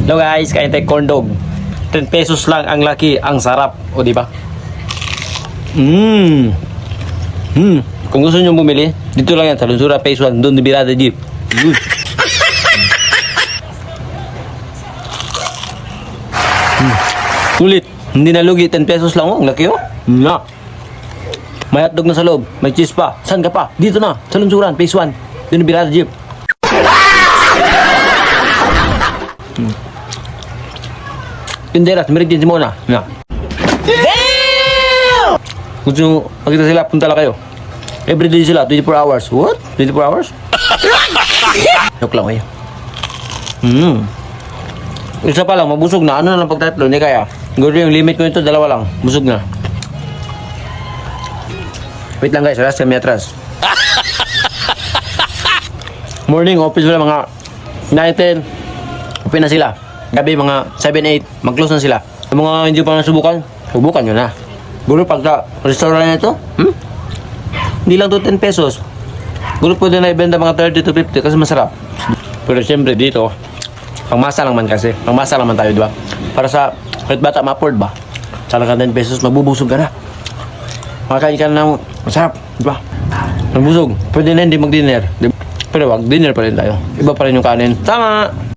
Hello guys, kain tayo corn dog. 10 pesos lang ang laki, ang sarap. O di ba? Kung gusto niyo bumili, dito lang yan sa Lunsura Phase 1, doon ni Birada Jeep. Sulit, hindi nalugi, 10 pesos lang. Ang laki oh. Na. May hotdog na sa loob, may cheese pa. Saan ka pa? Dito na, sa Lunsuran Phase 1, doon ni Birada Jeep. Tinderas, emergency muna. Na. Damn! Gusto nyo makita sila, punta lang kayo. Everyday sila, 24 hours. What? 24 hours? Joke lang kayo. Isa pa lang, mabusog na. Ano na lang pagtatlo, hindi kaya. Siguro yung limit ko nito, dalawa lang. Busog na. Wait lang guys, alas kami atras. Morning, office wala mga 9-10. Open na sila. Gabi mga 7-8, mag-close na sila. Yung mga hindi pa nasubukan, subukan nyo na. Gulo pagka restaurant na ito, hindi lang to 10 pesos. Gulo pwede na ibenta mga 30 to 50 kasi masarap. Pero siyempre dito, pangmasa lang man kasi. Pangmasa lang man tayo, di ba? Para sa kahit bata ma-afford ba? Talaga 10 pesos, magbubusog ka na. Makakain ka na ng masarap, di ba? Magbusog, pwede na hindi mag-dinner. Pero wag, dinner pa rin tayo. Iba pa rin yung kanin. Tama!